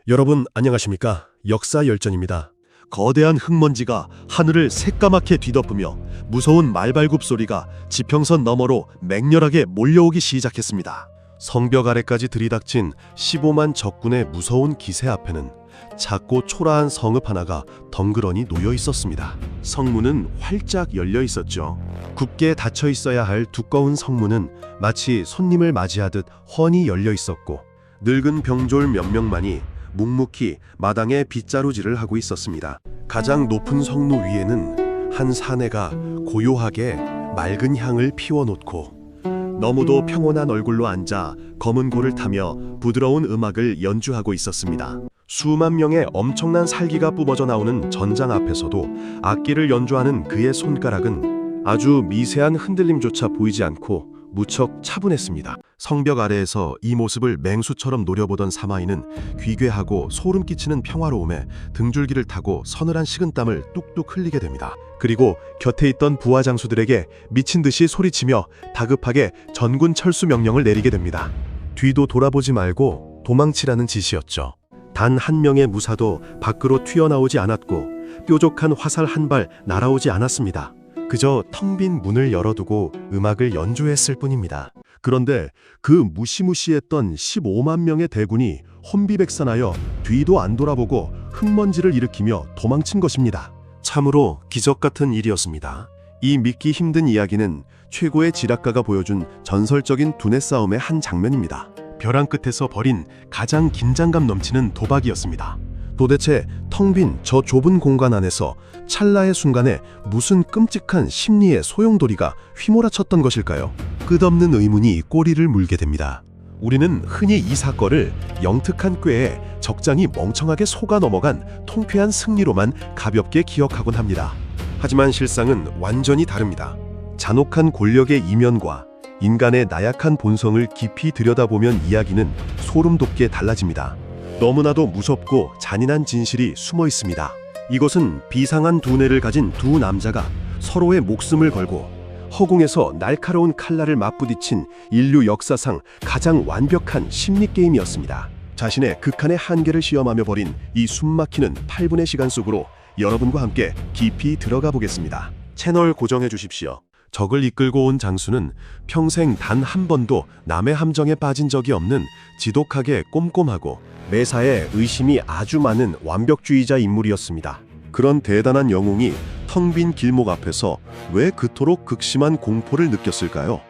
여러분 안녕하십니까? 역사 열전입니다. 거대한 흙먼지가 하늘을 새까맣게 뒤덮으며 무서운 말발굽 소리가 지평선 너머로 맹렬하게 몰려오기 시작했습니다. 성벽 아래까지 들이닥친 15만 적군의 무서운 기세 앞에는 작고 초라한 성읍 하나가 덩그러니 놓여 있었습니다. 성문은 활짝 열려 있었죠. 굳게 닫혀 있어야 할 두꺼운 성문은 마치 손님을 맞이하듯 훤히 열려 있었고, 늙은 병졸 몇 명만이 묵묵히 마당에 빗자루질을 하고 있었습니다. 가장 높은 성로 위에는 한 사내가 고요하게 맑은 향을 피워놓고 너무도 평온한 얼굴로 앉아 검은 고를 타며 부드러운 음악을 연주하고 있었습니다. 수만 명의 엄청난 살기가 뿜어져 나오는 전장 앞에서도 악기를 연주하는 그의 손가락은 아주 미세한 흔들림조차 보이지 않고 무척 차분했습니다. 성벽 아래에서 이 모습을 맹수처럼 노려보던 사마이는 귀괴하고 소름 끼치는 평화로움에 등줄기를 타고 서늘한 식은땀을 뚝뚝 흘리게 됩니다. 그리고 곁에 있던 부하 장수들에게 미친 듯이 소리치며 다급하게 전군 철수 명령을 내리게 됩니다. 뒤도 돌아보지 말고 도망치라는 지시였죠. 단 한 명의 무사도 밖으로 튀어나오지 않았고 뾰족한 화살 한 발 날아오지 않았습니다. 그저 텅 빈 문을 열어두고 음악을 연주했을 뿐입니다. 그런데 그 무시무시했던 15만 명의 대군이 혼비백산하여 뒤도 안 돌아보고 흙먼지를 일으키며 도망친 것입니다. 참으로 기적 같은 일이었습니다. 이 믿기 힘든 이야기는 최고의 지략가가 보여준 전설적인 두뇌 싸움의 한 장면입니다. 벼랑 끝에서 벌인 가장 긴장감 넘치는 도박이었습니다. 도대체 텅 빈 저 좁은 공간 안에서 찰나의 순간에 무슨 끔찍한 심리의 소용돌이가 휘몰아쳤던 것일까요? 끝없는 의문이 꼬리를 물게 됩니다. 우리는 흔히 이 사건을 영특한 꾀에 적장이 멍청하게 속아 넘어간 통쾌한 승리로만 가볍게 기억하곤 합니다. 하지만 실상은 완전히 다릅니다. 잔혹한 권력의 이면과 인간의 나약한 본성을 깊이 들여다보면 이야기는 소름 돋게 달라집니다. 너무나도 무섭고 잔인한 진실이 숨어 있습니다. 이것은 비상한 두뇌를 가진 두 남자가 서로의 목숨을 걸고 허공에서 날카로운 칼날을 맞부딪힌 인류 역사상 가장 완벽한 심리 게임이었습니다. 자신의 극한의 한계를 시험하며 벌인 이 숨막히는 8분의 시간 속으로 여러분과 함께 깊이 들어가 보겠습니다. 채널 고정해 주십시오. 적을 이끌고 온 장수는 평생 단 한 번도 남의 함정에 빠진 적이 없는 지독하게 꼼꼼하고 매사에 의심이 아주 많은 완벽주의자 인물이었습니다. 그런 대단한 영웅이 텅 빈 길목 앞에서 왜 그토록 극심한 공포를 느꼈을까요?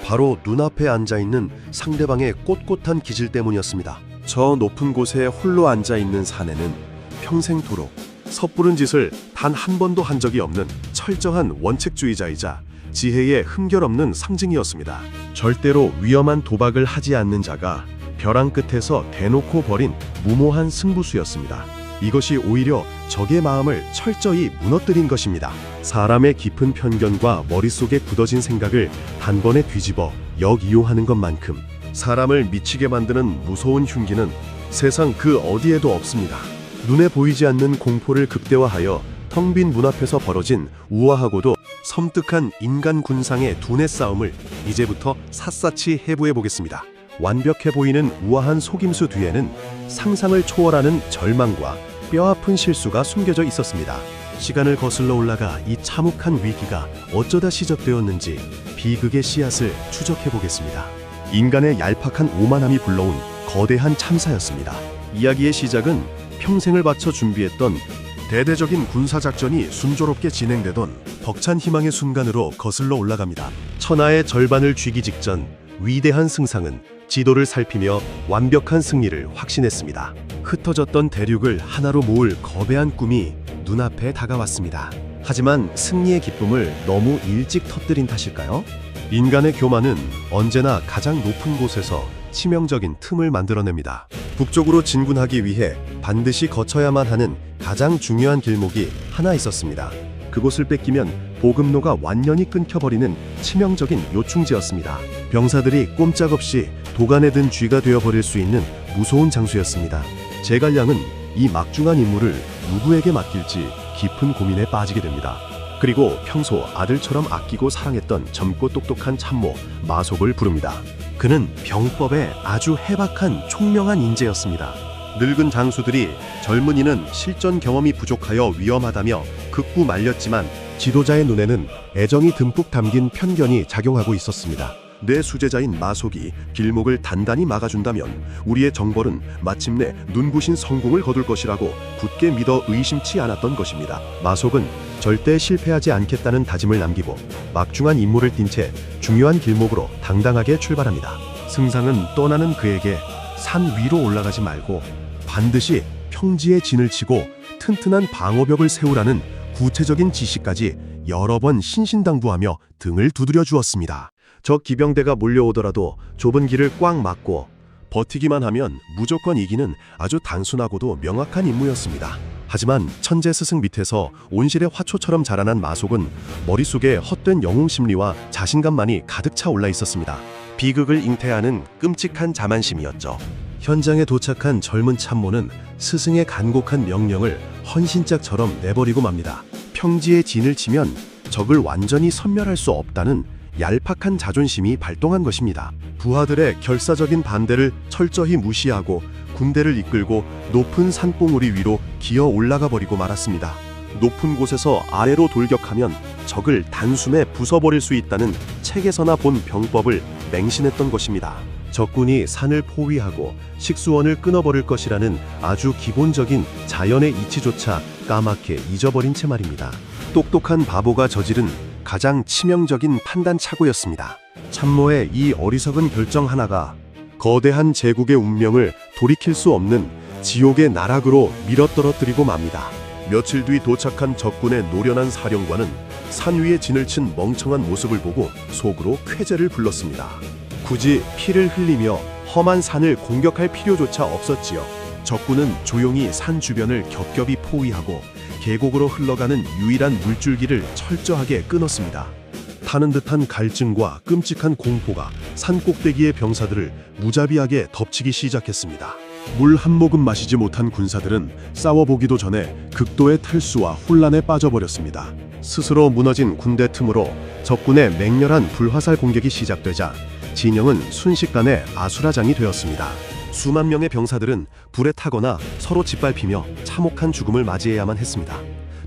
바로 눈앞에 앉아있는 상대방의 꼿꼿한 기질 때문이었습니다. 저 높은 곳에 홀로 앉아있는 사내는 평생토록 섣부른 짓을 단 한 번도 한 적이 없는 철저한 원칙주의자이자 지혜의 흠결 없는 상징이었습니다. 절대로 위험한 도박을 하지 않는 자가 벼랑 끝에서 대놓고 벌인 무모한 승부수였습니다. 이것이 오히려 적의 마음을 철저히 무너뜨린 것입니다. 사람의 깊은 편견과 머릿속에 굳어진 생각을 단번에 뒤집어 역이용하는 것만큼 사람을 미치게 만드는 무서운 흉기는 세상 그 어디에도 없습니다. 눈에 보이지 않는 공포를 극대화하여 텅 빈 문 앞에서 벌어진 우아하고도 섬뜩한 인간 군상의 두뇌 싸움을 이제부터 샅샅이 해부해 보겠습니다. 완벽해 보이는 우아한 속임수 뒤에는 상상을 초월하는 절망과 뼈아픈 실수가 숨겨져 있었습니다. 시간을 거슬러 올라가 이 참혹한 위기가 어쩌다 시작되었는지 비극의 씨앗을 추적해 보겠습니다. 인간의 얄팍한 오만함이 불러온 거대한 참사였습니다. 이야기의 시작은 평생을 바쳐 준비했던 대대적인 군사작전이 순조롭게 진행되던 벅찬 희망의 순간으로 거슬러 올라갑니다. 천하의 절반을 쥐기 직전 위대한 승상은 지도를 살피며 완벽한 승리를 확신했습니다. 흩어졌던 대륙을 하나로 모을 거대한 꿈이 눈앞에 다가왔습니다. 하지만 승리의 기쁨을 너무 일찍 터뜨린 탓일까요? 인간의 교만은 언제나 가장 높은 곳에서 치명적인 틈을 만들어냅니다. 북쪽으로 진군하기 위해 반드시 거쳐야만 하는 가장 중요한 길목이 하나 있었습니다. 그곳을 뺏기면 보급로가 완전히 끊겨버리는 치명적인 요충지였습니다. 병사들이 꼼짝없이 도간에 든 쥐가 되어버릴 수 있는 무서운 장소였습니다. 제갈량은 이 막중한 임무를 누구에게 맡길지 깊은 고민에 빠지게 됩니다. 그리고 평소 아들처럼 아끼고 사랑했던 젊고 똑똑한 참모 마속을 부릅니다. 그는 병법에 아주 해박한 총명한 인재였습니다. 늙은 장수들이 젊은이는 실전 경험이 부족하여 위험하다며 극구 말렸지만 지도자의 눈에는 애정이 듬뿍 담긴 편견이 작용하고 있었습니다. 내 수제자인 마속이 길목을 단단히 막아준다면 우리의 정벌은 마침내 눈부신 성공을 거둘 것이라고 굳게 믿어 의심치 않았던 것입니다. 마속은 절대 실패하지 않겠다는 다짐을 남기고 막중한 임무를 띈 채 중요한 길목으로 당당하게 출발합니다. 승상은 떠나는 그에게 산 위로 올라가지 말고 반드시 평지에 진을 치고 튼튼한 방어벽을 세우라는 구체적인 지시까지 여러 번 신신당부하며 등을 두드려 주었습니다. 적 기병대가 몰려오더라도 좁은 길을 꽉 막고 버티기만 하면 무조건 이기는 아주 단순하고도 명확한 임무였습니다. 하지만 천재 스승 밑에서 온실의 화초처럼 자라난 마속은 머릿속에 헛된 영웅심리와 자신감만이 가득 차 올라 있었습니다. 비극을 잉태하는 끔찍한 자만심이었죠. 현장에 도착한 젊은 참모는 스승의 간곡한 명령을 헌신짝처럼 내버리고 맙니다. 평지에 진을 치면 적을 완전히 섬멸할 수 없다는 얄팍한 자존심이 발동한 것입니다. 부하들의 결사적인 반대를 철저히 무시하고 군대를 이끌고 높은 산봉우리 위로 기어 올라가 버리고 말았습니다. 높은 곳에서 아래로 돌격하면 적을 단숨에 부숴버릴 수 있다는 책에서나 본 병법을 맹신했던 것입니다. 적군이 산을 포위하고 식수원을 끊어버릴 것이라는 아주 기본적인 자연의 이치조차 까맣게 잊어버린 채 말입니다. 똑똑한 바보가 저지른 가장 치명적인 판단 착오였습니다. 참모의 이 어리석은 결정 하나가 거대한 제국의 운명을 돌이킬 수 없는 지옥의 나락으로 밀어떨어뜨리고 맙니다. 며칠 뒤 도착한 적군의 노련한 사령관은 산 위에 진을 친 멍청한 모습을 보고 속으로 쾌재를 불렀습니다. 굳이 피를 흘리며 험한 산을 공격할 필요조차 없었지요. 적군은 조용히 산 주변을 겹겹이 포위하고 계곡으로 흘러가는 유일한 물줄기를 철저하게 끊었습니다. 타는 듯한 갈증과 끔찍한 공포가 산 꼭대기의 병사들을 무자비하게 덮치기 시작했습니다. 물 한 모금 마시지 못한 군사들은 싸워보기도 전에 극도의 탈수와 혼란에 빠져버렸습니다. 스스로 무너진 군대 틈으로 적군의 맹렬한 불화살 공격이 시작되자 진영은 순식간에 아수라장이 되었습니다. 수만 명의 병사들은 불에 타거나 서로 짓밟히며 참혹한 죽음을 맞이해야만 했습니다.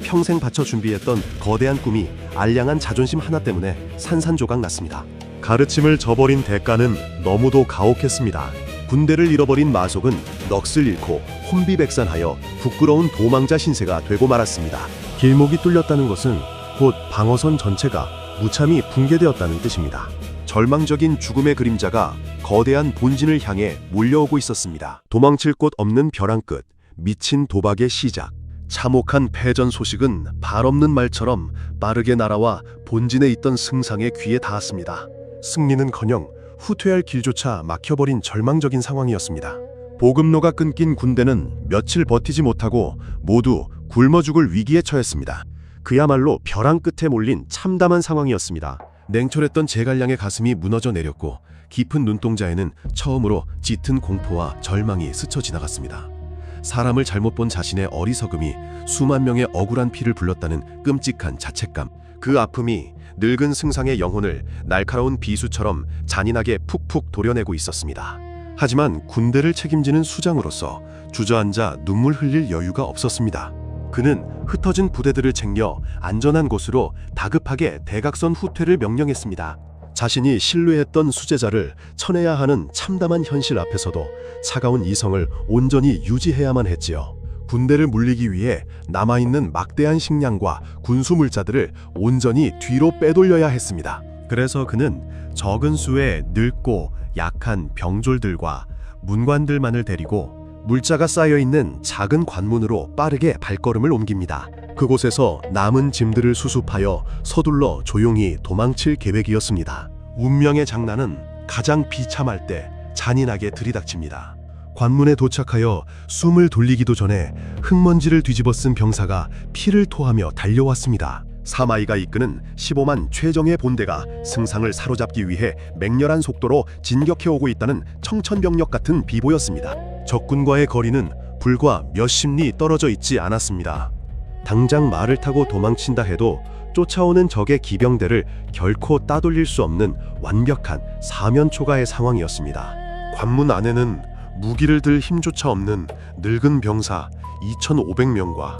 평생 바쳐 준비했던 거대한 꿈이 알량한 자존심 하나 때문에 산산조각 났습니다. 가르침을 저버린 대가는 너무도 가혹했습니다. 군대를 잃어버린 마속은 넋을 잃고 혼비백산하여 부끄러운 도망자 신세가 되고 말았습니다. 길목이 뚫렸다는 것은 곧 방어선 전체가 무참히 붕괴되었다는 뜻입니다. 절망적인 죽음의 그림자가 거대한 본진을 향해 몰려오고 있었습니다. 도망칠 곳 없는 벼랑 끝, 미친 도박의 시작. 참혹한 패전 소식은 발 없는 말처럼 빠르게 날아와 본진에 있던 승상의 귀에 닿았습니다. 승리는커녕 후퇴할 길조차 막혀버린 절망적인 상황이었습니다. 보급로가 끊긴 군대는 며칠 버티지 못하고 모두 굶어 죽을 위기에 처했습니다. 그야말로 벼랑 끝에 몰린 참담한 상황이었습니다. 냉철했던 제갈량의 가슴이 무너져 내렸고 깊은 눈동자에는 처음으로 짙은 공포와 절망이 스쳐 지나갔습니다. 사람을 잘못 본 자신의 어리석음이 수만 명의 억울한 피를 불렀다는 끔찍한 자책감, 그 아픔이 늙은 승상의 영혼을 날카로운 비수처럼 잔인하게 푹푹 도려내고 있었습니다. 하지만 군대를 책임지는 수장으로서 주저앉아 눈물 흘릴 여유가 없었습니다. 그는 흩어진 부대들을 챙겨 안전한 곳으로 다급하게 대각선 후퇴를 명령했습니다. 자신이 신뢰했던 수제자를 쳐내야 하는 참담한 현실 앞에서도 차가운 이성을 온전히 유지해야만 했지요. 군대를 물리기 위해 남아있는 막대한 식량과 군수물자들을 온전히 뒤로 빼돌려야 했습니다. 그래서 그는 적은 수의 늙고 약한 병졸들과 문관들만을 데리고 물자가 쌓여있는 작은 관문으로 빠르게 발걸음을 옮깁니다. 그곳에서 남은 짐들을 수습하여 서둘러 조용히 도망칠 계획이었습니다. 운명의 장난은 가장 비참할 때 잔인하게 들이닥칩니다. 관문에 도착하여 숨을 돌리기도 전에 흙먼지를 뒤집어 쓴 병사가 피를 토하며 달려왔습니다. 사마이가 이끄는 15만 최정예 본대가 승상을 사로잡기 위해 맹렬한 속도로 진격해오고 있다는 청천벽력 같은 비보였습니다. 적군과의 거리는 불과 몇십 리 떨어져 있지 않았습니다. 당장 말을 타고 도망친다 해도 쫓아오는 적의 기병대를 결코 따돌릴 수 없는 완벽한 사면초가의 상황이었습니다. 관문 안에는 무기를 들 힘조차 없는 늙은 병사 2,500명과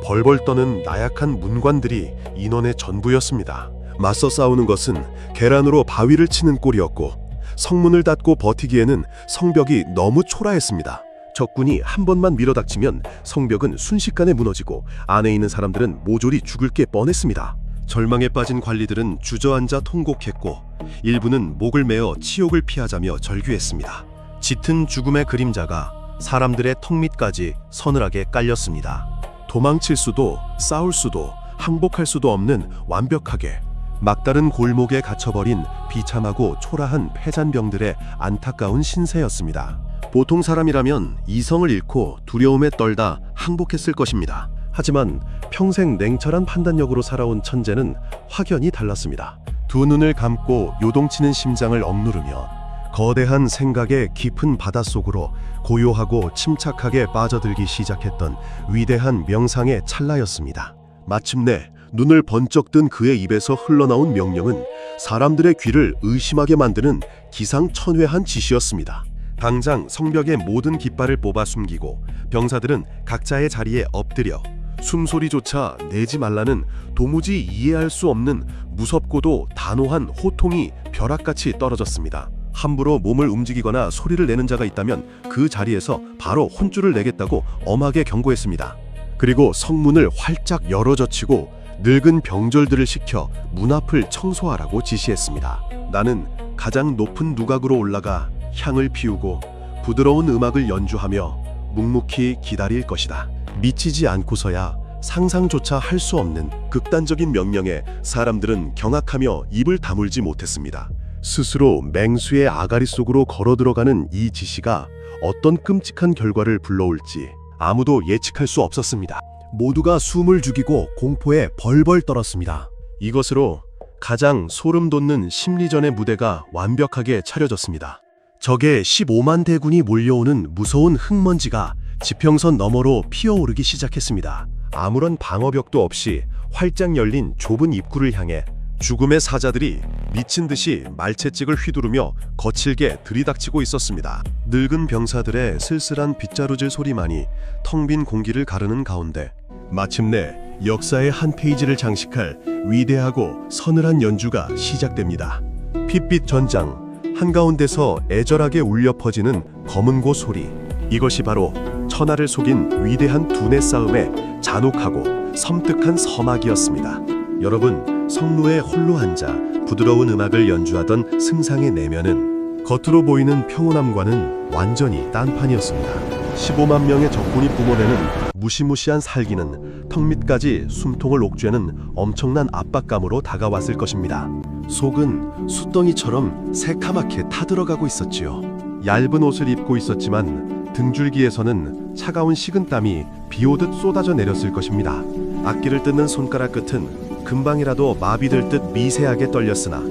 벌벌 떠는 나약한 문관들이 인원의 전부였습니다. 맞서 싸우는 것은 계란으로 바위를 치는 꼴이었고 성문을 닫고 버티기에는 성벽이 너무 초라했습니다. 적군이 한 번만 밀어닥치면 성벽은 순식간에 무너지고 안에 있는 사람들은 모조리 죽을 게 뻔했습니다. 절망에 빠진 관리들은 주저앉아 통곡했고 일부는 목을 메어 치욕을 피하자며 절규했습니다. 짙은 죽음의 그림자가 사람들의 턱 밑까지 서늘하게 깔렸습니다. 도망칠 수도 싸울 수도 항복할 수도 없는 완벽하게 막다른 골목에 갇혀버린 비참하고 초라한 패잔병들의 안타까운 신세였습니다. 보통 사람이라면 이성을 잃고 두려움에 떨다 항복했을 것입니다. 하지만 평생 냉철한 판단력으로 살아온 천재는 확연히 달랐습니다. 두 눈을 감고 요동치는 심장을 억누르며 거대한 생각의 깊은 바닷속으로 고요하고 침착하게 빠져들기 시작했던 위대한 명상의 찰나였습니다. 마침내 눈을 번쩍 뜬 그의 입에서 흘러나온 명령은 사람들의 귀를 의심하게 만드는 기상천외한 지시였습니다. 당장 성벽의 모든 깃발을 뽑아 숨기고 병사들은 각자의 자리에 엎드려 숨소리조차 내지 말라는 도무지 이해할 수 없는 무섭고도 단호한 호통이 벼락같이 떨어졌습니다. 함부로 몸을 움직이거나 소리를 내는 자가 있다면 그 자리에서 바로 혼쭐을 내겠다고 엄하게 경고했습니다. 그리고 성문을 활짝 열어젖히고 늙은 병졸들을 시켜 문 앞을 청소하라고 지시했습니다. 나는 가장 높은 누각으로 올라가 향을 피우고 부드러운 음악을 연주하며 묵묵히 기다릴 것이다. 미치지 않고서야 상상조차 할 수 없는 극단적인 명령에 사람들은 경악하며 입을 다물지 못했습니다. 스스로 맹수의 아가리 속으로 걸어 들어가는 이 지시가 어떤 끔찍한 결과를 불러올지 아무도 예측할 수 없었습니다. 모두가 숨을 죽이고 공포에 벌벌 떨었습니다. 이것으로 가장 소름 돋는 심리전의 무대가 완벽하게 차려졌습니다. 적의 15만 대군이 몰려오는 무서운 흙먼지가 지평선 너머로 피어오르기 시작했습니다. 아무런 방어벽도 없이 활짝 열린 좁은 입구를 향해 죽음의 사자들이 미친 듯이 말채찍을 휘두르며 거칠게 들이닥치고 있었습니다. 늙은 병사들의 쓸쓸한 빗자루질 소리만이 텅 빈 공기를 가르는 가운데 마침내 역사의 한 페이지를 장식할 위대하고 서늘한 연주가 시작됩니다. 핏빛 전장 한가운데서 애절하게 울려 퍼지는 검은 고 소리, 이것이 바로 천하를 속인 위대한 두뇌 싸움의 잔혹하고 섬뜩한 서막이었습니다. 여러분, 성루에 홀로 앉아 부드러운 음악을 연주하던 승상의 내면은 겉으로 보이는 평온함과는 완전히 딴판이었습니다. 15만 명의 적군이 뿜어내는 무시무시한 살기는 턱 밑까지 숨통을 옥죄는 엄청난 압박감으로 다가왔을 것입니다. 속은 숫덩이처럼 새카맣게 타들어가고 있었지요. 얇은 옷을 입고 있었지만 등줄기에서는 차가운 식은땀이 비오듯 쏟아져 내렸을 것입니다. 악기를 뜯는 손가락 끝은 금방이라도 마비될 듯 미세하게 떨렸으나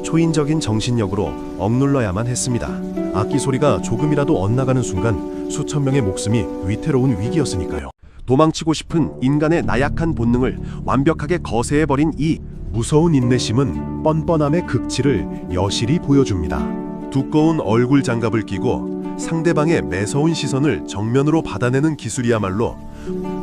초인적인 정신력으로 억눌러야만 했습니다. 악기 소리가 조금이라도 엇나가는 순간 수천 명의 목숨이 위태로운 위기였으니까요. 도망치고 싶은 인간의 나약한 본능을 완벽하게 거세해버린 이 무서운 인내심은 뻔뻔함의 극치를 여실히 보여줍니다. 두꺼운 얼굴 장갑을 끼고 상대방의 매서운 시선을 정면으로 받아내는 기술이야말로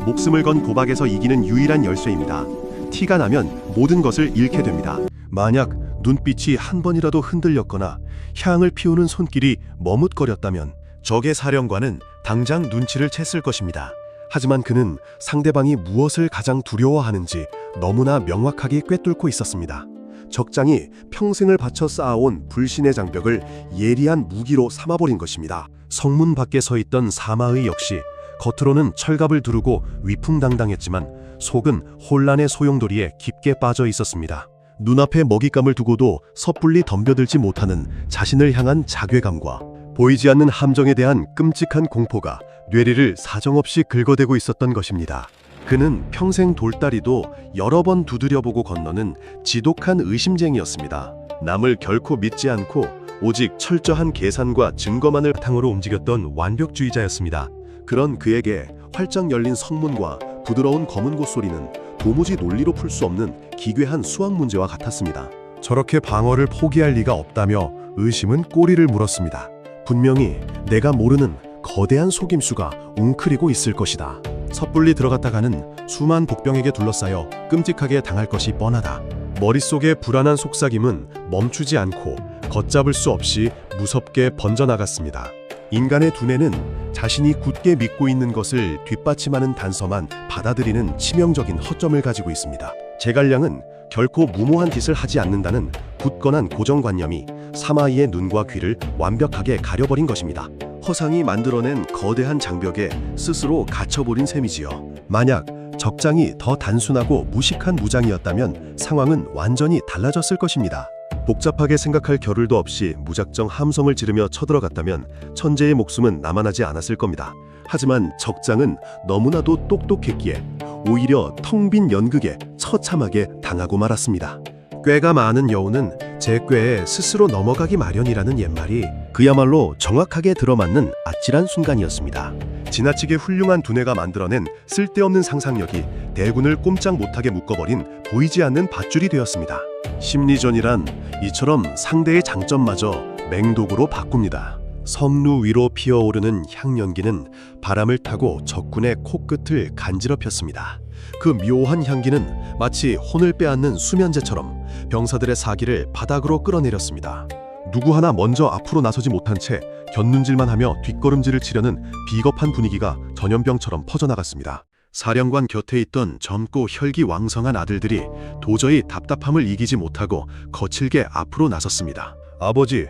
목숨을 건 도박에서 이기는 유일한 열쇠입니다. 티가 나면 모든 것을 잃게 됩니다. 만약 눈빛이 한 번이라도 흔들렸거나 향을 피우는 손길이 머뭇거렸다면 적의 사령관은 당장 눈치를 챘을 것입니다. 하지만 그는 상대방이 무엇을 가장 두려워하는지 너무나 명확하게 꿰뚫고 있었습니다. 적장이 평생을 바쳐 쌓아온 불신의 장벽을 예리한 무기로 삼아버린 것입니다. 성문 밖에 서 있던 사마의 역시 겉으로는 철갑을 두르고 위풍당당했지만 속은 혼란의 소용돌이에 깊게 빠져 있었습니다. 눈앞에 먹잇감을 두고도 섣불리 덤벼들지 못하는 자신을 향한 자괴감과 보이지 않는 함정에 대한 끔찍한 공포가 뇌리를 사정없이 긁어대고 있었던 것입니다. 그는 평생 돌다리도 여러 번 두드려보고 건너는 지독한 의심쟁이였습니다. 남을 결코 믿지 않고 오직 철저한 계산과 증거만을 바탕으로 움직였던 완벽주의자였습니다. 그런 그에게 활짝 열린 성문과 부드러운 검은 곳소리는 도무지 논리로 풀 수 없는 기괴한 수학 문제와 같았습니다. 저렇게 방어를 포기할 리가 없다며 의심은 꼬리를 물었습니다. 분명히 내가 모르는 거대한 속임수가 웅크리고 있을 것이다. 섣불리 들어갔다가는 수만 복병에게 둘러싸여 끔찍하게 당할 것이 뻔하다. 머릿속의 불안한 속삭임은 멈추지 않고 걷잡을 수 없이 무섭게 번져나갔습니다. 인간의 두뇌는 자신이 굳게 믿고 있는 것을 뒷받침하는 단서만 받아들이는 치명적인 허점을 가지고 있습니다. 제갈량은 결코 무모한 짓을 하지 않는다는 굳건한 고정관념이 사마이의 눈과 귀를 완벽하게 가려버린 것입니다. 허상이 만들어낸 거대한 장벽에 스스로 갇혀버린 셈이지요. 만약 적장이 더 단순하고 무식한 무장이었다면 상황은 완전히 달라졌을 것입니다. 복잡하게 생각할 겨를도 없이 무작정 함성을 지르며 쳐들어갔다면 천재의 목숨은 남아나지 않았을 겁니다. 하지만 적장은 너무나도 똑똑했기에 오히려 텅 빈 연극에 처참하게 당하고 말았습니다. 꾀가 많은 여우는 제 꾀에 스스로 넘어가기 마련이라는 옛말이 그야말로 정확하게 들어맞는 아찔한 순간이었습니다. 지나치게 훌륭한 두뇌가 만들어낸 쓸데없는 상상력이 대군을 꼼짝 못하게 묶어버린 보이지 않는 밧줄이 되었습니다. 심리전이란 이처럼 상대의 장점마저 맹독으로 바꿉니다. 석루 위로 피어오르는 향연기는 바람을 타고 적군의 코끝을 간지럽혔습니다. 그 묘한 향기는 마치 혼을 빼앗는 수면제처럼 병사들의 사기를 바닥으로 끌어내렸습니다. 누구 하나 먼저 앞으로 나서지 못한 채 곁눈질만 하며 뒷걸음질을 치려는 비겁한 분위기가 전염병처럼 퍼져나갔습니다. 사령관 곁에 있던 젊고 혈기왕성한 아들들이 도저히 답답함을 이기지 못하고 거칠게 앞으로 나섰습니다. 아버지,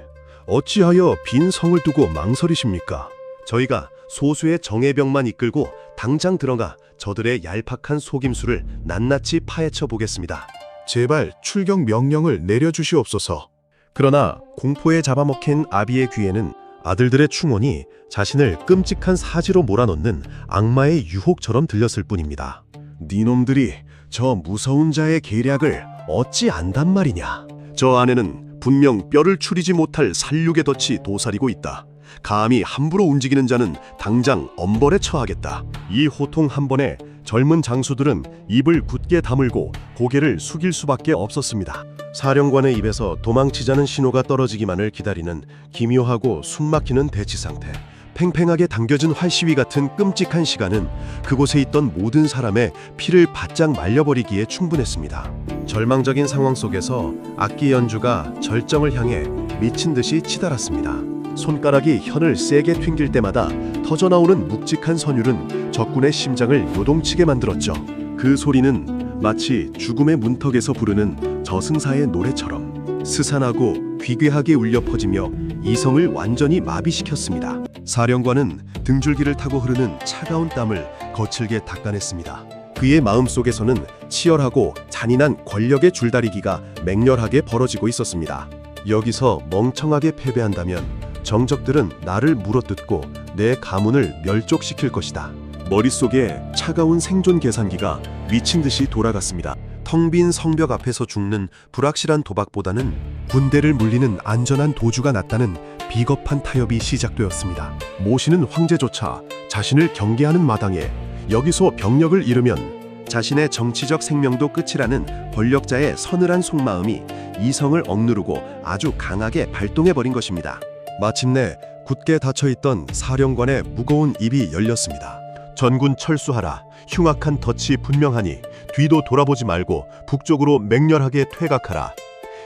어찌하여 빈 성을 두고 망설이십니까? 저희가 소수의 정예병만 이끌고 당장 들어가 저들의 얄팍한 속임수를 낱낱이 파헤쳐 보겠습니다. 제발 출격 명령을 내려주시옵소서. 그러나 공포에 잡아먹힌 아비의 귀에는 아들들의 충언이 자신을 끔찍한 사지로 몰아넣는 악마의 유혹처럼 들렸을 뿐입니다. 니놈들이 저 무서운 자의 계략을 어찌 안단 말이냐. 저 안에는 분명 뼈를 추리지 못할 살육의 덫이 도사리고 있다. 감히 함부로 움직이는 자는 당장 엄벌에 처하겠다. 이 호통 한 번에 젊은 장수들은 입을 굳게 다물고 고개를 숙일 수밖에 없었습니다. 사령관의 입에서 도망치자는 신호가 떨어지기만을 기다리는 기묘하고 숨막히는 대치 상태. 팽팽하게 당겨진 활시위 같은 끔찍한 시간은 그곳에 있던 모든 사람의 피를 바짝 말려버리기에 충분했습니다. 절망적인 상황 속에서 악기 연주가 절정을 향해 미친 듯이 치달았습니다. 손가락이 현을 세게 튕길 때마다 터져나오는 묵직한 선율은 적군의 심장을 요동치게 만들었죠. 그 소리는 마치 죽음의 문턱에서 부르는 저승사의 노래처럼 스산하고 귀괴하게 울려 퍼지며 이성을 완전히 마비시켰습니다. 사령관은 등줄기를 타고 흐르는 차가운 땀을 거칠게 닦아냈습니다. 그의 마음속에서는 치열하고 잔인한 권력의 줄다리기가 맹렬하게 벌어지고 있었습니다. 여기서 멍청하게 패배한다면 정적들은 나를 물어뜯고 내 가문을 멸족시킬 것이다. 머릿속에 차가운 생존 계산기가 미친 듯이 돌아갔습니다. 텅 빈 성벽 앞에서 죽는 불확실한 도박보다는 군대를 물리는 안전한 도주가 낫다는 비겁한 타협이 시작되었습니다. 모시는 황제조차 자신을 경계하는 마당에 여기서 병력을 잃으면 자신의 정치적 생명도 끝이라는 권력자의 서늘한 속마음이 이성을 억누르고 아주 강하게 발동해버린 것입니다. 마침내 굳게 닫혀있던 사령관의 무거운 입이 열렸습니다. 전군 철수하라. 흉악한 덫이 분명하니 뒤도 돌아보지 말고 북쪽으로 맹렬하게 퇴각하라.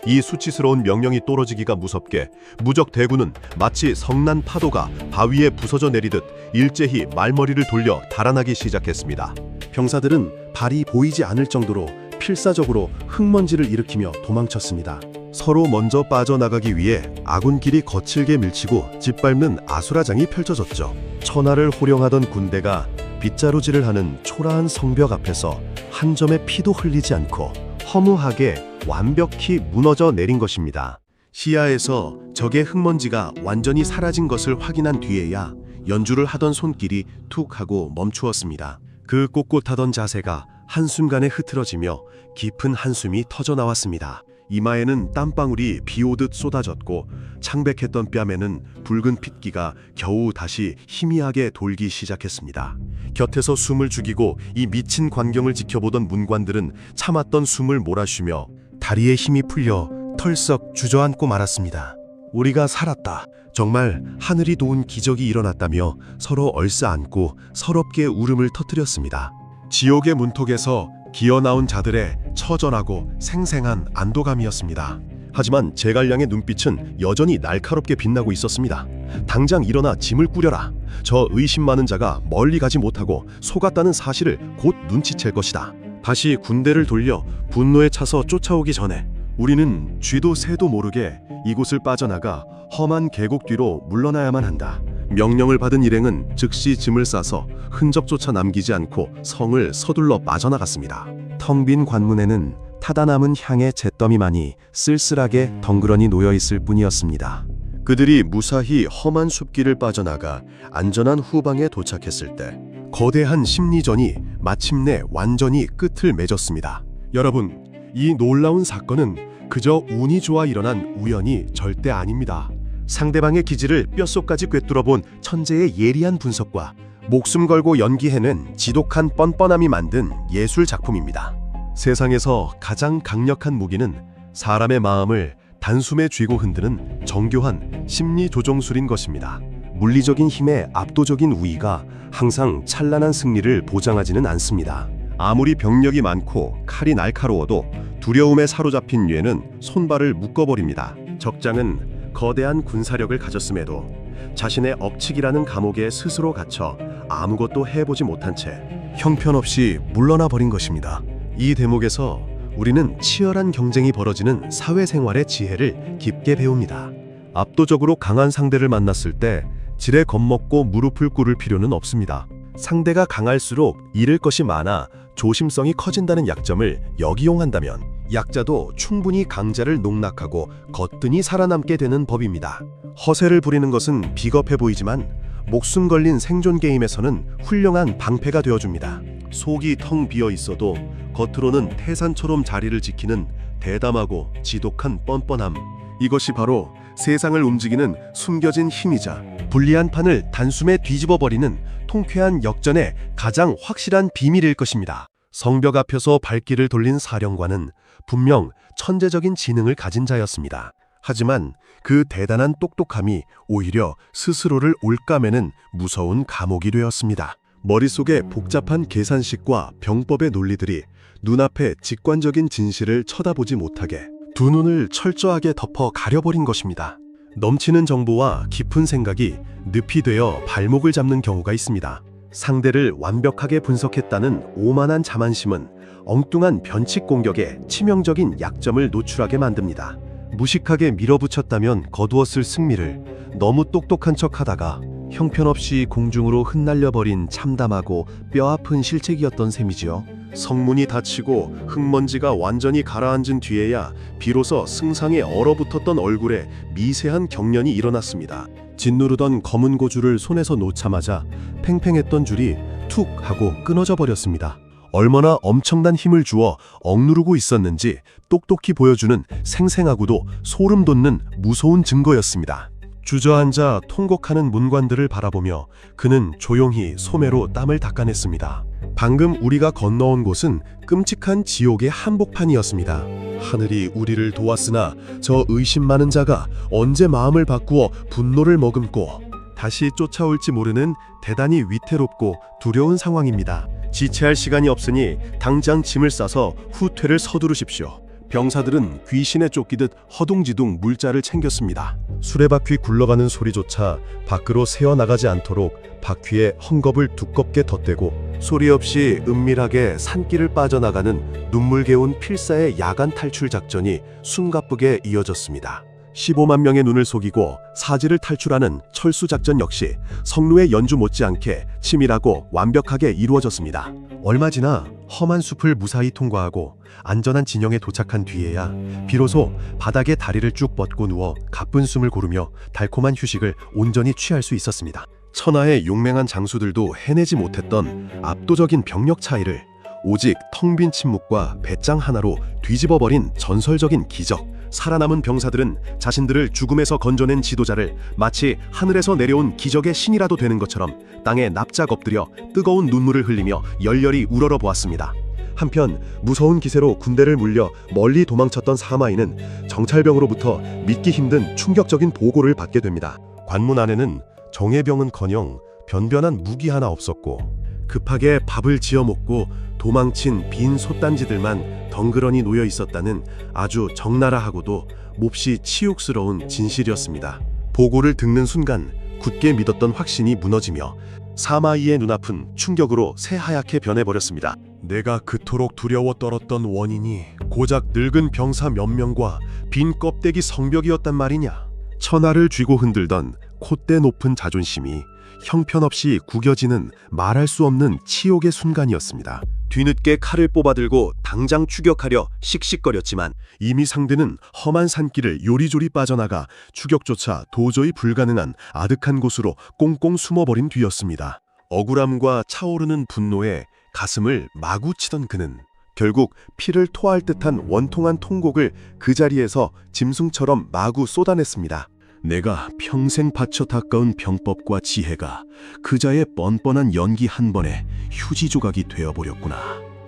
이 수치스러운 명령이 떨어지기가 무섭게 무적 대군은 마치 성난 파도가 바위에 부서져 내리듯 일제히 말머리를 돌려 달아나기 시작했습니다. 병사들은 발이 보이지 않을 정도로 필사적으로 흙먼지를 일으키며 도망쳤습니다. 서로 먼저 빠져나가기 위해 아군끼리 거칠게 밀치고 짓밟는 아수라장이 펼쳐졌죠. 천하를 호령하던 군대가 빗자루질을 하는 초라한 성벽 앞에서 한 점의 피도 흘리지 않고 허무하게 완벽히 무너져 내린 것입니다. 시야에서 적의 흙먼지가 완전히 사라진 것을 확인한 뒤에야 연주를 하던 손길이 툭 하고 멈추었습니다. 그 꼿꼿하던 자세가 한순간에 흐트러지며 깊은 한숨이 터져나왔습니다. 이마에는 땀방울이 비오듯 쏟아졌고 창백했던 뺨에는 붉은 핏기가 겨우 다시 희미하게 돌기 시작했습니다. 곁에서 숨을 죽이고 이 미친 광경을 지켜보던 문관들은 참았던 숨을 몰아쉬며 다리에 힘이 풀려 털썩 주저앉고 말았습니다. 우리가 살았다. 정말 하늘이 도운 기적이 일어났다며 서로 얼싸안고 서럽게 울음을 터뜨렸습니다. 지옥의 문턱에서 기어나온 자들의 처절하고 생생한 안도감이었습니다. 하지만 제갈량의 눈빛은 여전히 날카롭게 빛나고 있었습니다. 당장 일어나 짐을 꾸려라. 저 의심 많은 자가 멀리 가지 못하고 속았다는 사실을 곧 눈치챌 것이다. 다시 군대를 돌려 분노에 차서 쫓아오기 전에 우리는 쥐도 새도 모르게 이곳을 빠져나가 험한 계곡 뒤로 물러나야만 한다. 명령을 받은 일행은 즉시 짐을 싸서 흔적조차 남기지 않고 성을 서둘러 빠져나갔습니다. 텅 빈 관문에는 타다 남은 향의 잿더미만이 쓸쓸하게 덩그러니 놓여있을 뿐이었습니다. 그들이 무사히 험한 숲길을 빠져나가 안전한 후방에 도착했을 때 거대한 심리전이 마침내 완전히 끝을 맺었습니다. 여러분, 이 놀라운 사건은 그저 운이 좋아 일어난 우연이 절대 아닙니다. 상대방의 기지를 뼛속까지 꿰뚫어본 천재의 예리한 분석과 목숨 걸고 연기해낸 지독한 뻔뻔함이 만든 예술 작품입니다. 세상에서 가장 강력한 무기는 사람의 마음을 단숨에 쥐고 흔드는 정교한 심리 조종술인 것입니다. 물리적인 힘의 압도적인 우위가 항상 찬란한 승리를 보장하지는 않습니다. 아무리 병력이 많고 칼이 날카로워도 두려움에 사로잡힌 뇌는 손발을 묶어버립니다. 적장은 거대한 군사력을 가졌음에도 자신의 억측이라는 감옥에 스스로 갇혀 아무것도 해보지 못한 채 형편없이 물러나 버린 것입니다. 이 대목에서 우리는 치열한 경쟁이 벌어지는 사회생활의 지혜를 깊게 배웁니다. 압도적으로 강한 상대를 만났을 때 지레 겁먹고 무릎을 꿇을 필요는 없습니다. 상대가 강할수록 잃을 것이 많아 조심성이 커진다는 약점을 역이용한다면 약자도 충분히 강자를 농락하고 거뜬히 살아남게 되는 법입니다. 허세를 부리는 것은 비겁해 보이지만 목숨 걸린 생존 게임에서는 훌륭한 방패가 되어줍니다. 속이 텅 비어 있어도 겉으로는 태산처럼 자리를 지키는 대담하고 지독한 뻔뻔함. 이것이 바로 세상을 움직이는 숨겨진 힘이자 불리한 판을 단숨에 뒤집어버리는 통쾌한 역전의 가장 확실한 비밀일 것입니다. 성벽 앞에서 발길을 돌린 사령관은 분명 천재적인 지능을 가진 자였습니다. 하지만 그 대단한 똑똑함이 오히려 스스로를 올까매는 무서운 감옥이 되었습니다. 머릿속에 복잡한 계산식과 병법의 논리들이 눈앞에 직관적인 진실을 쳐다보지 못하게 두 눈을 철저하게 덮어 가려버린 것입니다. 넘치는 정보와 깊은 생각이 늪이 되어 발목을 잡는 경우가 있습니다. 상대를 완벽하게 분석했다는 오만한 자만심은 엉뚱한 변칙 공격에 치명적인 약점을 노출하게 만듭니다. 무식하게 밀어붙였다면 거두었을 승리를 너무 똑똑한 척하다가 형편없이 공중으로 흩날려버린 참담하고 뼈아픈 실책이었던 셈이지요. 성문이 닫히고 흙먼지가 완전히 가라앉은 뒤에야 비로소 승상에 얼어붙었던 얼굴에 미세한 경련이 일어났습니다. 짓누르던 검은 고줄을 손에서 놓자마자 팽팽했던 줄이 툭 하고 끊어져 버렸습니다. 얼마나 엄청난 힘을 주어 억누르고 있었는지 똑똑히 보여주는 생생하고도 소름 돋는 무서운 증거였습니다. 주저앉아 통곡하는 문관들을 바라보며 그는 조용히 소매로 땀을 닦아냈습니다. 방금 우리가 건너온 곳은 끔찍한 지옥의 한복판이었습니다. 하늘이 우리를 도왔으나 저 의심 많은 자가 언제 마음을 바꾸어 분노를 머금고 다시 쫓아올지 모르는 대단히 위태롭고 두려운 상황입니다. 지체할 시간이 없으니 당장 짐을 싸서 후퇴를 서두르십시오. 병사들은 귀신에 쫓기듯 허둥지둥 물자를 챙겼습니다. 수레바퀴 굴러가는 소리조차 밖으로 새어나가지 않도록 바퀴에 헝겊을 두껍게 덧대고 소리 없이 은밀하게 산길을 빠져나가는 눈물개운 필사의 야간 탈출 작전이 숨가쁘게 이어졌습니다. 15만 명의 눈을 속이고 사지를 탈출하는 철수 작전 역시 성루의 연주 못지않게 치밀하고 완벽하게 이루어졌습니다. 얼마 지나 험한 숲을 무사히 통과하고 안전한 진영에 도착한 뒤에야 비로소 바닥에 다리를 쭉 뻗고 누워 가쁜 숨을 고르며 달콤한 휴식을 온전히 취할 수 있었습니다. 천하의 용맹한 장수들도 해내지 못했던 압도적인 병력 차이를 오직 텅 빈 침묵과 배짱 하나로 뒤집어버린 전설적인 기적. 살아남은 병사들은 자신들을 죽음에서 건져낸 지도자를 마치 하늘에서 내려온 기적의 신이라도 되는 것처럼 땅에 납작 엎드려 뜨거운 눈물을 흘리며 열렬히 우러러 보았습니다. 한편 무서운 기세로 군대를 물려 멀리 도망쳤던 사마이는 정찰병으로부터 믿기 힘든 충격적인 보고를 받게 됩니다. 관문 안에는 정예병은커녕 변변한 무기 하나 없었고 급하게 밥을 지어 먹고 도망친 빈 솥단지들만 덩그러니 놓여 있었다는 아주 적나라하고도 몹시 치욕스러운 진실이었습니다. 보고를 듣는 순간 굳게 믿었던 확신이 무너지며 사마이의 눈앞은 충격으로 새하얗게 변해버렸습니다. 내가 그토록 두려워 떨었던 원인이 고작 늙은 병사 몇 명과 빈 껍데기 성벽이었단 말이냐. 천하를 쥐고 흔들던 콧대 높은 자존심이 형편없이 구겨지는 말할 수 없는 치욕의 순간이었습니다. 뒤늦게 칼을 뽑아들고 당장 추격하려 씩씩거렸지만 이미 상대는 험한 산길을 요리조리 빠져나가 추격조차 도저히 불가능한 아득한 곳으로 꽁꽁 숨어버린 뒤였습니다. 억울함과 차오르는 분노에 가슴을 마구 치던 그는 결국 피를 토할 듯한 원통한 통곡을 그 자리에서 짐승처럼 마구 쏟아냈습니다. 내가 평생 바쳐 닦아온 병법과 지혜가 그자의 뻔뻔한 연기 한 번에 휴지 조각이 되어버렸구나.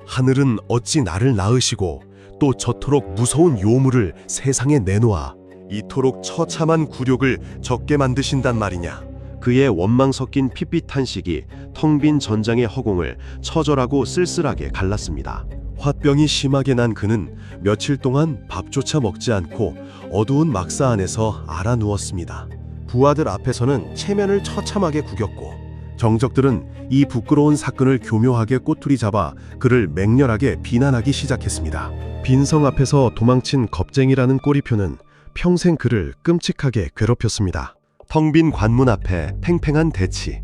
하늘은 어찌 나를 낳으시고 또 저토록 무서운 요물을 세상에 내놓아 이토록 처참한 굴욕을 적게 만드신단 말이냐. 그의 원망 섞인 핏빛 탄식이 텅 빈 전장의 허공을 처절하고 쓸쓸하게 갈랐습니다. 화병이 심하게 난 그는 며칠 동안 밥조차 먹지 않고 어두운 막사 안에서 알아 누웠습니다. 부하들 앞에서는 체면을 처참하게 구겼고 정적들은 이 부끄러운 사건을 교묘하게 꼬투리 잡아 그를 맹렬하게 비난하기 시작했습니다. 빈성 앞에서 도망친 겁쟁이라는 꼬리표는 평생 그를 끔찍하게 괴롭혔습니다. 텅 빈 관문 앞에 팽팽한 대치.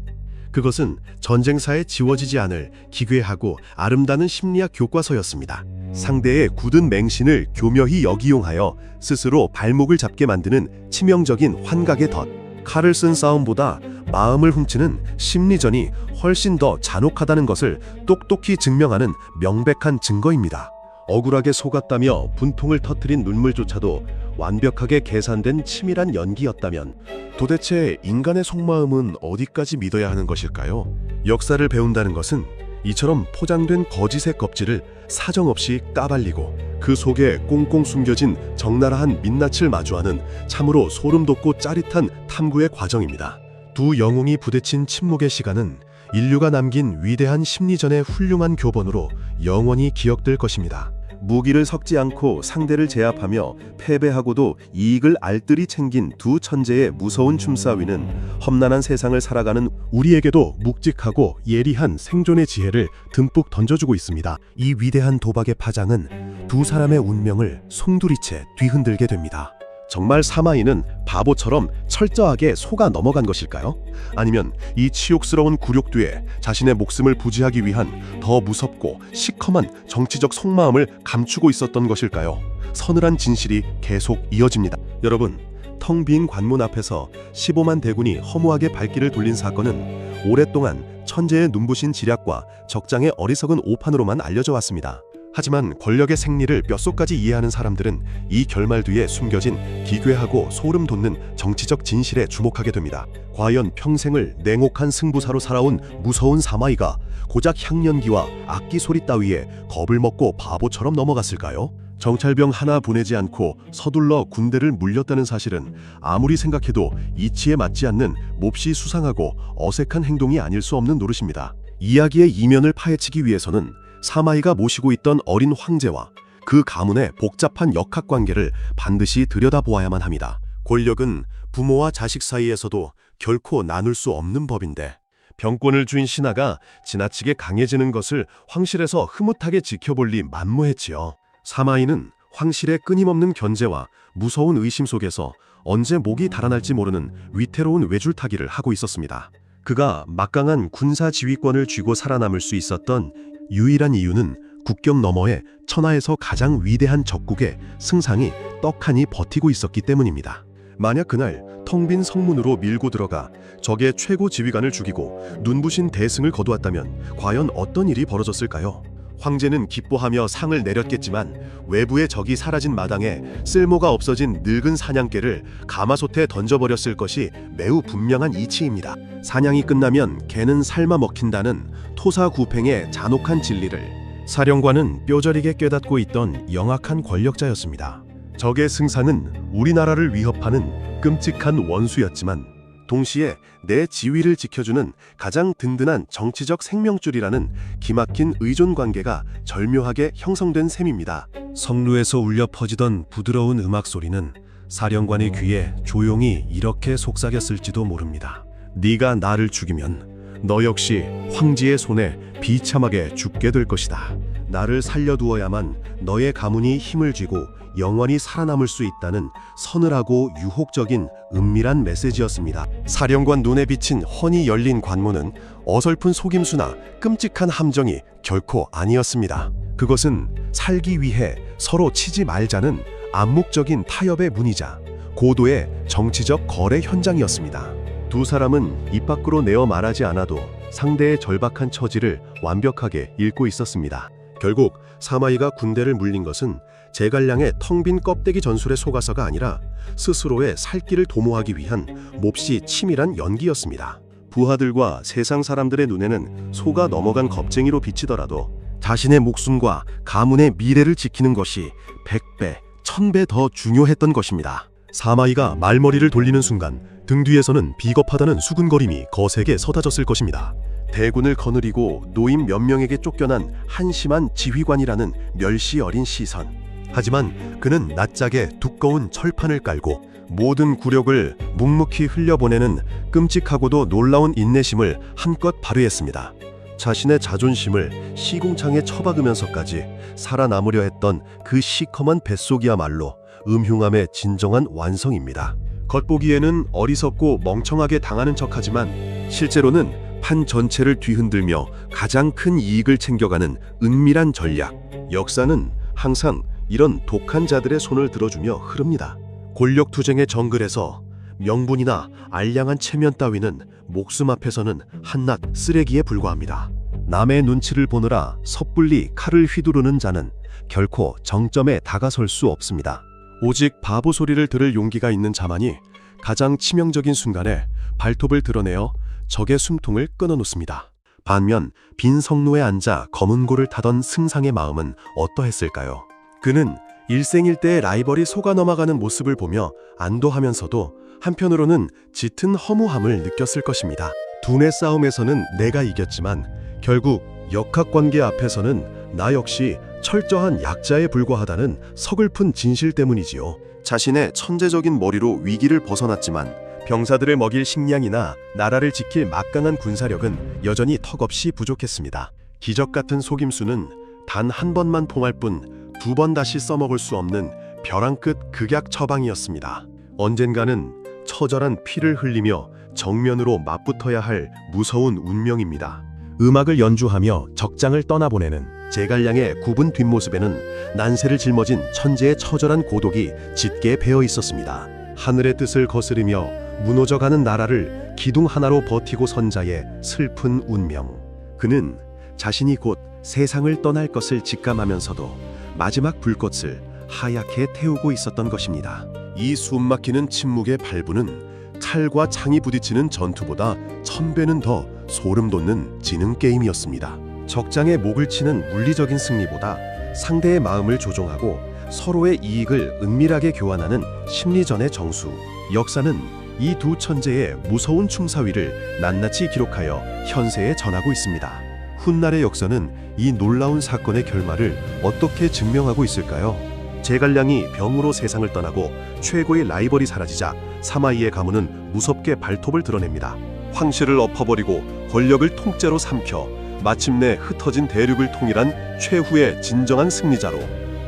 그것은 전쟁사에 지워지지 않을 기괴하고 아름다운 심리학 교과서였습니다. 상대의 굳은 맹신을 교묘히 역이용하여 스스로 발목을 잡게 만드는 치명적인 환각의 덫. 칼을 쓴 싸움보다 마음을 훔치는 심리전이 훨씬 더 잔혹하다는 것을 똑똑히 증명하는 명백한 증거입니다. 억울하게 속았다며 분통을 터뜨린 눈물조차도 완벽하게 계산된 치밀한 연기였다면 도대체 인간의 속마음은 어디까지 믿어야 하는 것일까요? 역사를 배운다는 것은 이처럼 포장된 거짓의 껍질을 사정없이 까발리고 그 속에 꽁꽁 숨겨진 적나라한 민낯을 마주하는 참으로 소름 돋고 짜릿한 탐구의 과정입니다. 두 영웅이 부대친 침묵의 시간은 인류가 남긴 위대한 심리전의 훌륭한 교본으로 영원히 기억될 것입니다. 무기를 섞지 않고 상대를 제압하며 패배하고도 이익을 알뜰히 챙긴 두 천재의 무서운 춤싸위는 험난한 세상을 살아가는 우리에게도 묵직하고 예리한 생존의 지혜를 듬뿍 던져주고 있습니다. 이 위대한 도박의 파장은 두 사람의 운명을 송두리째 뒤흔들게 됩니다. 정말 사마이는 바보처럼 철저하게 속아 넘어간 것일까요? 아니면 이 치욕스러운 굴욕 뒤에 자신의 목숨을 부지하기 위한 더 무섭고 시커먼 정치적 속마음을 감추고 있었던 것일까요? 서늘한 진실이 계속 이어집니다. 여러분, 텅 빈 관문 앞에서 15만 대군이 허무하게 발길을 돌린 사건은 오랫동안 천재의 눈부신 지략과 적장의 어리석은 오판으로만 알려져 왔습니다. 하지만 권력의 생리를 뼛속까지 이해하는 사람들은 이 결말 뒤에 숨겨진 기괴하고 소름 돋는 정치적 진실에 주목하게 됩니다. 과연 평생을 냉혹한 승부사로 살아온 무서운 사마이가 고작 향연기와 악기 소리 따위에 겁을 먹고 바보처럼 넘어갔을까요? 정찰병 하나 보내지 않고 서둘러 군대를 물렸다는 사실은 아무리 생각해도 이치에 맞지 않는 몹시 수상하고 어색한 행동이 아닐 수 없는 노릇입니다. 이야기의 이면을 파헤치기 위해서는 사마이가 모시고 있던 어린 황제와 그 가문의 복잡한 역학관계를 반드시 들여다보아야만 합니다. 권력은 부모와 자식 사이에서도 결코 나눌 수 없는 법인데 병권을 쥔 신하가 지나치게 강해지는 것을 황실에서 흐뭇하게 지켜볼 리 만무했지요. 사마이는 황실의 끊임없는 견제와 무서운 의심 속에서 언제 목이 달아날지 모르는 위태로운 외줄타기를 하고 있었습니다. 그가 막강한 군사 지휘권을 쥐고 살아남을 수 있었던 유일한 이유는 국경 너머의 천하에서 가장 위대한 적국의 승상이 떡하니 버티고 있었기 때문입니다. 만약 그날 텅 빈 성문으로 밀고 들어가 적의 최고 지휘관을 죽이고 눈부신 대승을 거두었다면 과연 어떤 일이 벌어졌을까요? 황제는 기뻐하며 상을 내렸겠지만 외부의 적이 사라진 마당에 쓸모가 없어진 늙은 사냥개를 가마솥에 던져버렸을 것이 매우 분명한 이치입니다. 사냥이 끝나면 개는 삶아 먹힌다는 토사구팽의 잔혹한 진리를 사령관은 뼈저리게 깨닫고 있던 영악한 권력자였습니다. 적의 승상은 우리나라를 위협하는 끔찍한 원수였지만 동시에 내 지위를 지켜주는 가장 든든한 정치적 생명줄이라는 기막힌 의존 관계가 절묘하게 형성된 셈입니다. 성루에서 울려 퍼지던 부드러운 음악 소리는 사령관의 귀에 조용히 이렇게 속삭였을지도 모릅니다. 네가 나를 죽이면 너 역시 황제의 손에 비참하게 죽게 될 것이다. 나를 살려두어야만 너의 가문이 힘을 쥐고 영원히 살아남을 수 있다는 서늘하고 유혹적인 은밀한 메시지였습니다. 사령관 눈에 비친 훤히 열린 관문은 어설픈 속임수나 끔찍한 함정이 결코 아니었습니다. 그것은 살기 위해 서로 치지 말자는 암묵적인 타협의 문이자 고도의 정치적 거래 현장이었습니다. 두 사람은 입 밖으로 내어 말하지 않아도 상대의 절박한 처지를 완벽하게 읽고 있었습니다. 결국 사마이가 군대를 물린 것은 제갈량의 텅 빈 껍데기 전술에 속아서가 아니라 스스로의 살 길을 도모하기 위한 몹시 치밀한 연기였습니다. 부하들과 세상 사람들의 눈에는 속아 넘어간 겁쟁이로 비치더라도 자신의 목숨과 가문의 미래를 지키는 것이 100배, 1000배 더 중요했던 것입니다. 사마이가 말머리를 돌리는 순간 등 뒤에서는 비겁하다는 수군거림이 거세게 쏟아졌을 것입니다. 대군을 거느리고 노임 몇 명에게 쫓겨난 한심한 지휘관이라는 멸시 어린 시선. 하지만 그는 낯짝에 두꺼운 철판을 깔고 모든 굴욕을 묵묵히 흘려보내는 끔찍하고도 놀라운 인내심을 한껏 발휘했습니다. 자신의 자존심을 시궁창에 처박으면서까지 살아남으려 했던 그 시커먼 뱃속이야말로 음흉함의 진정한 완성입니다. 겉보기에는 어리석고 멍청하게 당하는 척하지만 실제로는 판 전체를 뒤흔들며 가장 큰 이익을 챙겨가는 은밀한 전략. 역사는 항상 이런 독한 자들의 손을 들어주며 흐릅니다. 권력투쟁의 정글에서 명분이나 알량한 체면 따위는 목숨 앞에서는 한낱 쓰레기에 불과합니다. 남의 눈치를 보느라 섣불리 칼을 휘두르는 자는 결코 정점에 다가설 수 없습니다. 오직 바보 소리를 들을 용기가 있는 자만이 가장 치명적인 순간에 발톱을 드러내어 적의 숨통을 끊어놓습니다. 반면 빈 성로에 앉아 검은 고를 타던 승상의 마음은 어떠했을까요? 그는 일생일대의 라이벌이 속아 넘어가는 모습을 보며 안도하면서도 한편으로는 짙은 허무함을 느꼈을 것입니다. 두뇌 싸움에서는 내가 이겼지만 결국 역학관계 앞에서는 나 역시 철저한 약자에 불과하다는 서글픈 진실 때문이지요. 자신의 천재적인 머리로 위기를 벗어났지만 병사들을 먹일 식량이나 나라를 지킬 막강한 군사력은 여전히 턱없이 부족했습니다. 기적 같은 속임수는 단 한 번만 통할 뿐 두 번 다시 써먹을 수 없는 벼랑 끝 극약 처방이었습니다. 언젠가는 처절한 피를 흘리며 정면으로 맞붙어야 할 무서운 운명입니다. 음악을 연주하며 적장을 떠나보내는 제갈량의 굽은 뒷모습에는 난세를 짊어진 천재의 처절한 고독이 짙게 배어 있었습니다. 하늘의 뜻을 거스르며 무너져가는 나라를 기둥 하나로 버티고 선 자의 슬픈 운명. 그는 자신이 곧 세상을 떠날 것을 직감하면서도 마지막 불꽃을 하얗게 태우고 있었던 것입니다. 이 숨막히는 침묵의 발부는 칼과 창이 부딪히는 전투보다 1000배는 더 소름 돋는 지능 게임이었습니다. 적장에 목을 치는 물리적인 승리보다 상대의 마음을 조종하고 서로의 이익을 은밀하게 교환하는 심리전의 정수. 역사는 이 두 천재의 무서운 충사위를 낱낱이 기록하여 현세에 전하고 있습니다. 훗날의 역사는 이 놀라운 사건의 결말을 어떻게 증명하고 있을까요? 제갈량이 병으로 세상을 떠나고 최고의 라이벌이 사라지자 사마이의 가문은 무섭게 발톱을 드러냅니다. 황실을 엎어버리고 권력을 통째로 삼켜 마침내 흩어진 대륙을 통일한 최후의 진정한 승리자로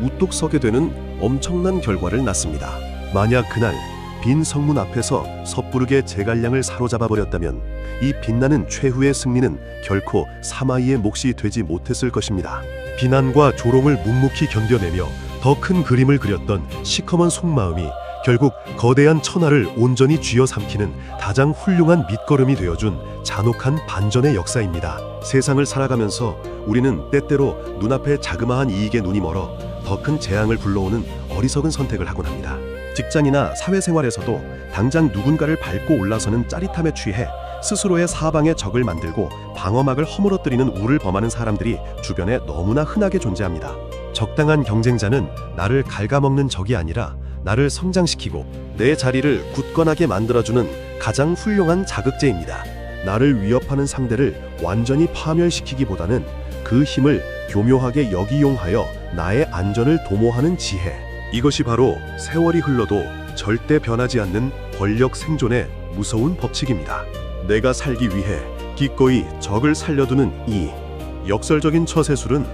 우뚝 서게 되는 엄청난 결과를 낳습니다. 만약 그날 빈 성문 앞에서 섣부르게 제갈량을 사로잡아 버렸다면 이 빛나는 최후의 승리는 결코 사마이의 몫이 되지 못했을 것입니다. 비난과 조롱을 묵묵히 견뎌내며 더 큰 그림을 그렸던 시커먼 속마음이 결국 거대한 천하를 온전히 쥐어 삼키는 가장 훌륭한 밑거름이 되어준 잔혹한 반전의 역사입니다. 세상을 살아가면서 우리는 때때로 눈앞에 자그마한 이익에 눈이 멀어 더 큰 재앙을 불러오는 어리석은 선택을 하곤 합니다. 직장이나 사회생활에서도 당장 누군가를 밟고 올라서는 짜릿함에 취해 스스로의 사방에 적을 만들고 방어막을 허물어뜨리는 우를 범하는 사람들이 주변에 너무나 흔하게 존재합니다. 적당한 경쟁자는 나를 갉아먹는 적이 아니라 나를 성장시키고 내 자리를 굳건하게 만들어주는 가장 훌륭한 자극제입니다. 나를 위협하는 상대를 완전히 파멸시키기보다는 그 힘을 교묘하게 역이용하여 나의 안전을 도모하는 지혜. 이것이 바로 세월이 흘러도 절대 변하지 않는 권력 생존의 무서운 법칙입니다. 내가 살기 위해 기꺼이 적을 살려두는 이 역설적인 처세술은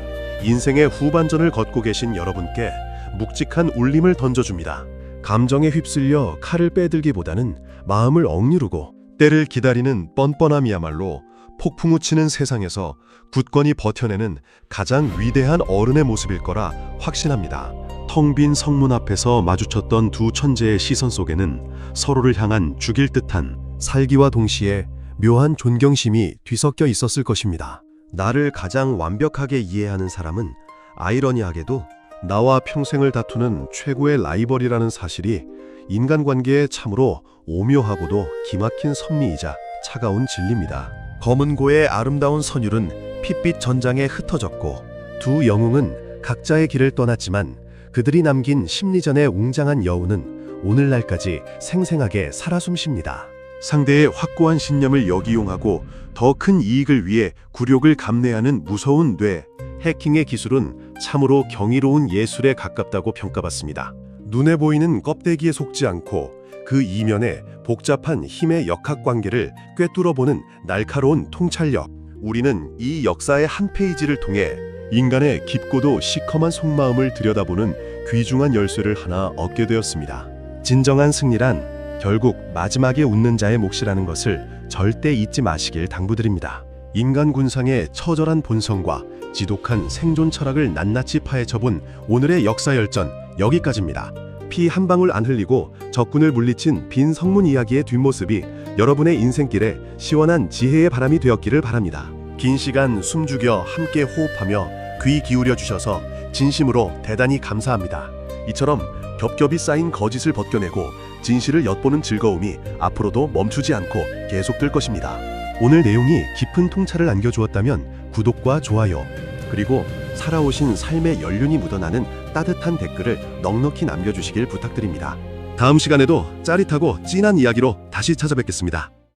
인생의 후반전을 걷고 계신 여러분께 묵직한 울림을 던져줍니다. 감정에 휩쓸려 칼을 빼들기보다는 마음을 억누르고 때를 기다리는 뻔뻔함이야말로 폭풍우 치는 세상에서 굳건히 버텨내는 가장 위대한 어른의 모습일 거라 확신합니다. 텅 빈 성문 앞에서 마주쳤던 두 천재의 시선 속에는 서로를 향한 죽일 듯한 살기와 동시에 묘한 존경심이 뒤섞여 있었을 것입니다. 나를 가장 완벽하게 이해하는 사람은 아이러니하게도 나와 평생을 다투는 최고의 라이벌이라는 사실이 인간관계에 참으로 오묘하고도 기막힌 섭리이자 차가운 진리입니다. 검은 고의 아름다운 선율은 핏빛 전장에 흩어졌고 두 영웅은 각자의 길을 떠났지만 그들이 남긴 심리전의 웅장한 여운은 오늘날까지 생생하게 살아 숨쉽니다. 상대의 확고한 신념을 역이용하고 더 큰 이익을 위해 굴욕을 감내하는 무서운 뇌, 해킹의 기술은 참으로 경이로운 예술에 가깝다고 평가받습니다. 눈에 보이는 껍데기에 속지 않고 그 이면에 복잡한 힘의 역학관계를 꿰뚫어보는 날카로운 통찰력. 우리는 이 역사의 한 페이지를 통해 인간의 깊고도 시커먼 속마음을 들여다보는 귀중한 열쇠를 하나 얻게 되었습니다. 진정한 승리란 결국 마지막에 웃는 자의 몫이라는 것을 절대 잊지 마시길 당부드립니다. 인간 군상의 처절한 본성과 지독한 생존 철학을 낱낱이 파헤쳐본 오늘의 역사 열전 여기까지입니다. 피 한 방울 안 흘리고 적군을 물리친 빈 성문 이야기의 뒷모습이 여러분의 인생길에 시원한 지혜의 바람이 되었기를 바랍니다. 긴 시간 숨죽여 함께 호흡하며 귀 기울여 주셔서 진심으로 대단히 감사합니다. 이처럼 겹겹이 쌓인 거짓을 벗겨내고 진실을 엿보는 즐거움이 앞으로도 멈추지 않고 계속될 것입니다. 오늘 내용이 깊은 통찰을 안겨주었다면 구독과 좋아요, 그리고 살아오신 삶의 연륜이 묻어나는 따뜻한 댓글을 넉넉히 남겨주시길 부탁드립니다. 다음 시간에도 짜릿하고 찐한 이야기로 다시 찾아뵙겠습니다.